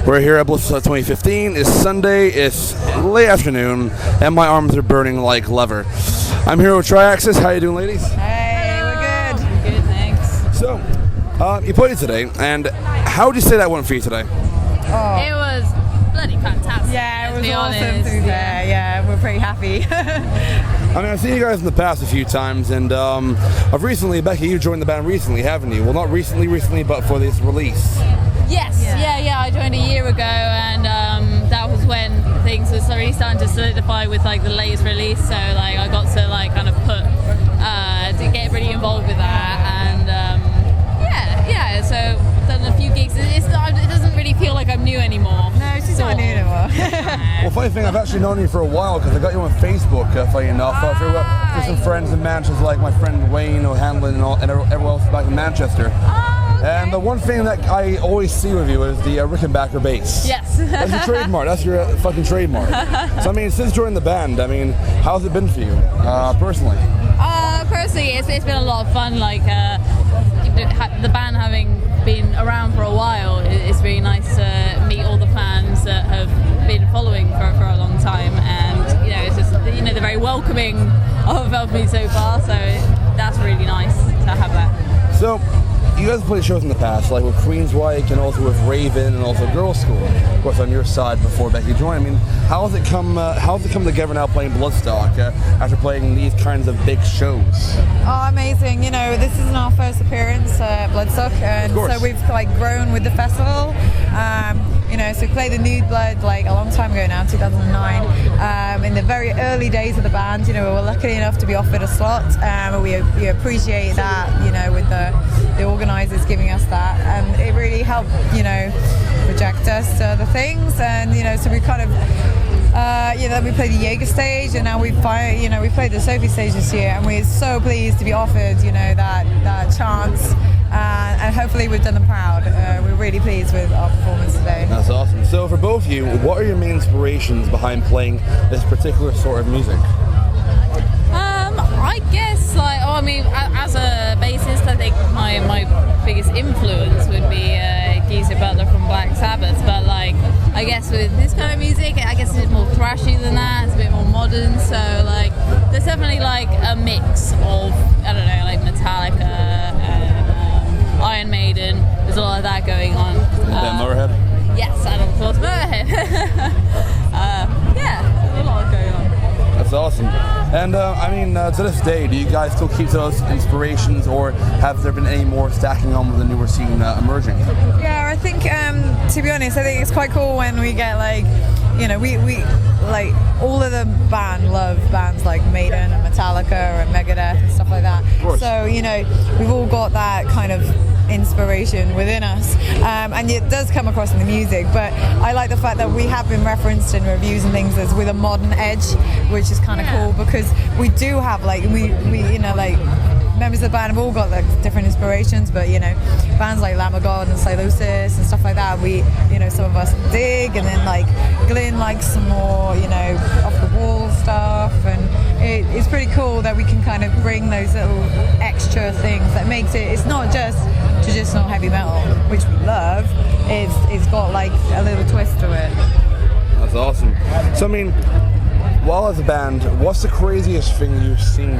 We're here at Bloodstock 2015. It's Sunday, it's late afternoon, and my arms are burning like leather. I'm here with Triaxis. How you doing, ladies? Hey, we're good. Good, thanks. So, you played today, and how would you say that went for you today? Oh. It was bloody fantastic. Yeah, it was awesome honest. to be there. Yeah, we're pretty happy. I mean, I've seen you guys in the past a few times, and I've recently, Becky, you joined the band recently, haven't you? Well, not recently, but for this release. Yes, yeah. I joined a year ago, and that was when things were really starting to solidify with like the latest release. So like I got to like kind of to get really involved with that, and so I've done a few gigs. It doesn't really feel like I'm new anymore. No, she's not new anymore. Well, funny thing, I've actually known you for a while because I got you on Facebook, funny enough, for some friends in Manchester, like my friend Wayne O'Hanlon and everyone else back in Manchester. And the one thing that I always see with you is the Rickenbacker bass. Yes. That's your trademark. That's your fucking trademark. So, I mean, since joining the band, I mean, how's it been for you, personally? Personally, it's been a lot of fun. Like the band having been around for a while, it's really nice to meet all the fans that have been following for a long time, and it's just they're very welcoming of me so far. So that's really nice to have that. So, you guys have played shows in the past, like with Queenswyche and also with Raven and also Girls' School, of course, on your side before Becky joined. I mean, how has it come together now playing Bloodstock after playing these kinds of big shows? Oh, amazing! This isn't our first appearance at Bloodstock, and so we've like grown with the festival. So we played the Nude Blood like a long time ago now, 2009. In the very early days of the band, we were lucky enough to be offered a slot. We appreciate that, with the organisers giving us that, and it really helped, project us to other things, and so we kind of. Then we played the Jaeger stage, and now we played the Sophie stage this year, and we're so pleased to be offered, that chance, and hopefully we've done them proud. We're really pleased with our performance today. That's awesome. So for both of you, what are your main inspirations behind playing this particular sort of music? I guess, as a bassist, I think my biggest influence would be Geezer Butler from Black Sabbath, but I guess with this kind of music, I guess it's more thrashy than that, it's a bit more modern, so there's definitely a mix of, Metallica and Iron Maiden. There's a lot of that going on. Motorhead? Yes, and of course Motorhead. There's a lot going on. That's awesome. And to this day, do you guys still keep those inspirations, or have there been any more stacking on with the newer scene emerging? Yeah, I think to be honest, I think it's quite cool when we get we all of the band love bands like Maiden and Metallica and Megadeth and stuff like that. So we've all got that kind of inspiration within us, and it does come across in the music, but I like the fact that we have been referenced in reviews and things as with a modern edge, which is kind of cool, because we do have members of the band have all got different inspirations, but bands like Lamb of God and Silosis and stuff like that, we some of us dig, and then Glyn likes some more off the wall stuff, and it's pretty cool that we can kind of bring those little extra things that makes it's not just traditional heavy metal, which we love. It's got a little twist to it. That's awesome. So while as a band, what's the craziest thing you've seen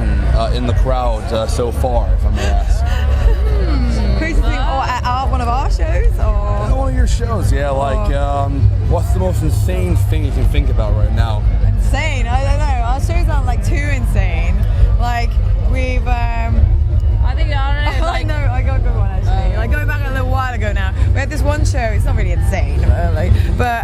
in the crowd so far, if I may ask? Crazy thing, or at one of our shows, or one of your shows? Yeah, what's the most insane thing you can think about right now? Insane? I don't know. Our shows aren't too insane. We've. I know. I got a good one actually. Going back a little while ago now, we had this one show. It's not really insane, but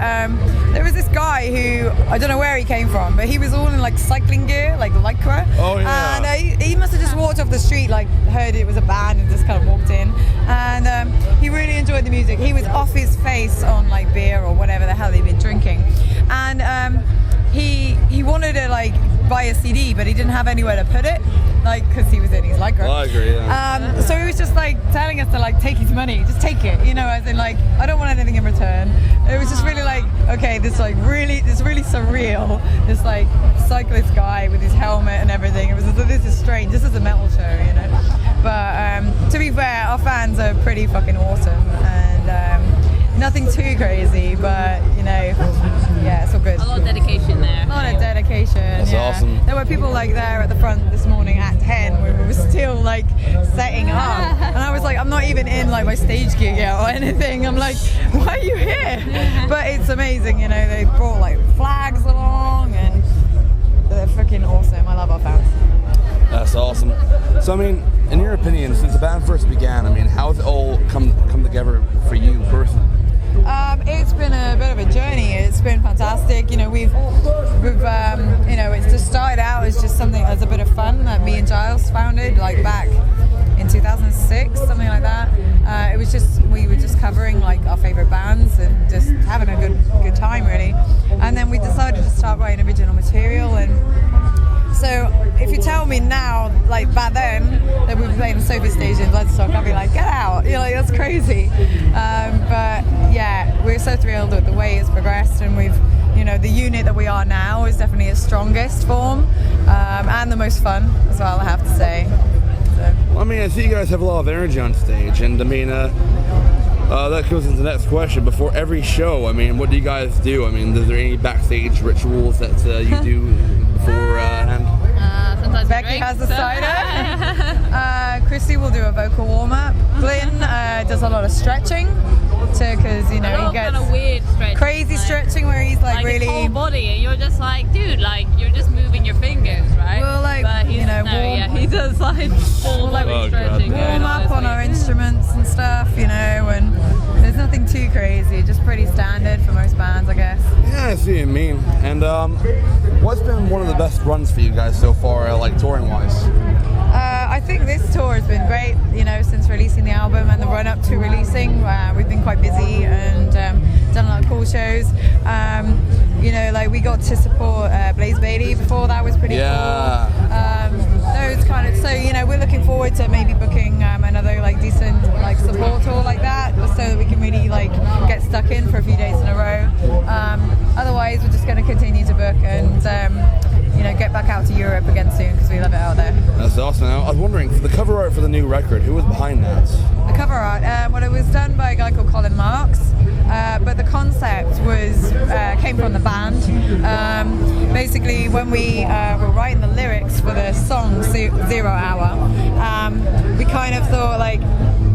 there was this guy who I don't know where he came from, but he was all in cycling gear, lycra. Oh yeah. And he must have just walked off the street, heard it was a band, and just kind of walked in. And he really enjoyed the music. He was off his face on beer or whatever the hell he'd been drinking, and he wanted to buy a CD, but he didn't have anywhere to put it, because he was in his lycra. I agree, yeah. So he was just telling us to take his money, just take it, as in I don't want anything in return. It was just really okay, this really surreal, this cyclist guy with his helmet and everything. It was this is strange. This is a metal show, But to be fair, our fans are pretty fucking awesome, and nothing too crazy, but yeah, it's all good. A lot of dedication there. A lot of dedication. That's awesome. There were people like there at the front this morning at 10 when we were still like setting up, and I was like, I'm not even in like my stage gear yet or anything. I'm like, why are you here? But it's amazing, they brought like flags along, and they're freaking awesome. I love our fans. That's awesome. So, I mean, in your opinion, since the band first began, I mean, how's it all come together for you personally? It's been a bit of a journey. It's been fantastic. We've it's just started out as just something as a bit of fun that me and Giles founded, like back in 2006, something like that. It was just, we were just covering like our favorite bands and just having a good time, really. And then we decided to start writing original material, and so if you tell me now, like back then, that we were playing the Sophie stage in Bloodstock, I'd be like, get out, that's crazy. But yeah, we're so thrilled with the way it's progressed, and we've, the unit that we are now is definitely its strongest form, and the most fun as well, I have to say. So. Well, I mean, I see you guys have a lot of energy on stage, and I mean, that goes into the next question. Before every show, I mean, what do you guys do? I mean, is there any backstage rituals that you do beforehand? Sometimes Becky has the cider. Chrissy will do a vocal warm-up. Glenn does a lot of stretching, because he gets kind of weird stretching, crazy stretching where he's like really his whole body, and you're just like, dude, like you're just moving your fingers, right? Well, like, but he's, he does like full body stretching. Warm up on our instruments and stuff, and there's nothing too crazy, just pretty standard for most bands, I guess. Yeah, I see what you mean. And what's been one of the best runs for you guys so far, like touring-wise? I think this tour has been great, since releasing the album and the run-up to releasing. We've been quite busy and done a lot of cool shows. Like we got to support Blaze Bailey before, that was pretty cool. Those kind of, so we're looking forward to maybe booking another like decent like support tour like that, so that we can really like get stuck in for a few days in a row. Otherwise, we're just going to continue to book and get back out to Europe again soon, because we love it out there. That's awesome. I was wondering, for the cover art for the new record, who was behind that? The cover art, it was done by a guy called Colin Marks, but the concept came from the band. Basically, when we were writing the lyrics for the song 0 Hour, we kind of thought like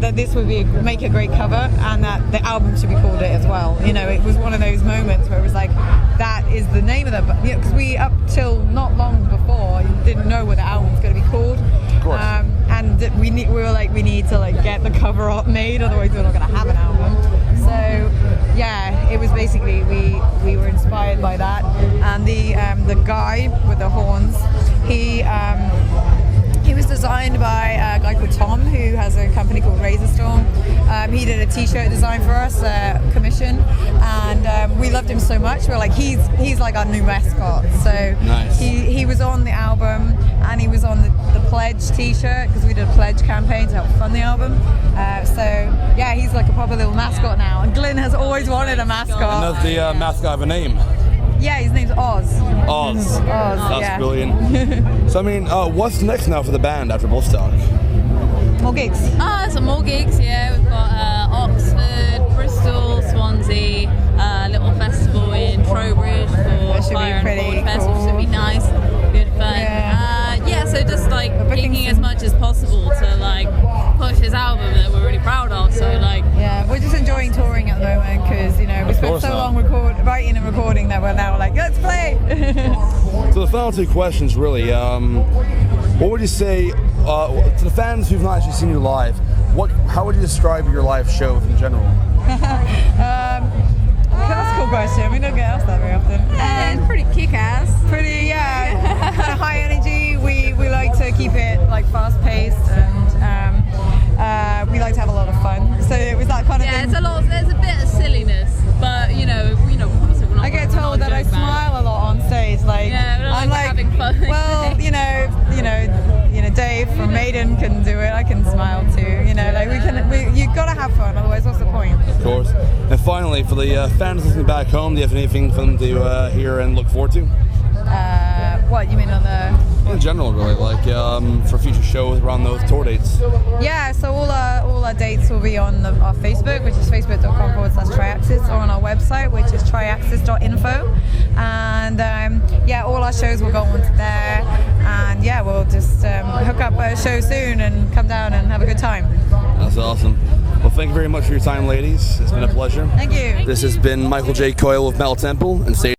that this would make a great cover, and that the album should be called it as well. It was one of those moments where it was like, that is the name of the, because we up till not long before didn't know what the album was going to be called. Of course. And we were like, we need to like get the cover art made, otherwise we're not going to have an album. So yeah, it was basically we were inspired by that, and the guy with the horns, he was designed by a guy called Tom, who has a company called Razorstorm. He did a t-shirt design for us, commission, and we loved him so much. We're like, he's like our new mascot. So nice. He was on the album, and he was on the Pledge t-shirt, because we did a Pledge campaign to help fund the album. So yeah, he's like a proper little mascot now. And Glenn has always wanted a mascot. And does the mascot have a name? Yeah, his name's Oz. Oz. That's yeah. brilliant. So I mean, what's next now for the band after Bloodstock? More gigs. Some more gigs, yeah. We've got Oxford, Bristol, Swansea, a little festival in Trowbridge for Fire and Forward Fest, which should be nice, good fun. Yeah, so just like gigging as much as possible to like push his album that we're really proud of. So like, yeah, we're just enjoying touring at the moment, because we spent so long writing and recording that we're now like, let's play. So the final two questions, really. What would you say to the fans who've not actually seen you live? How would you describe your live shows in general? That's a cool question. We don't get asked that very often. it's pretty kick-ass. Pretty, yeah. Kind of high energy. We like to keep it like fast-paced, and we like to have a lot of fun. So it was that kind of thing. It's a lot. There's a bit of silliness, but obviously we're not. I get told that I smile a lot on stage. Like, I'm like having fun. Well, Dave from Maiden can do it. I can smile too. You've got to have fun. Otherwise, what's the point? Of course. And finally, for the fans listening back home, do you have anything for them to hear and look forward to? What you mean on the? In general, really, like for future shows around those tour dates. Yeah, so all our dates will be on our Facebook, which is facebook.com/Triaxis, or on our website, which is triaxis.info. And yeah, all our shows will go on to there. And yeah, we'll just hook up a show soon and come down and have a good time. That's awesome. Well, thank you very much for your time, ladies. It's been a pleasure. Thank you. This has been Michael J. Coyle of Metal Temple, and stay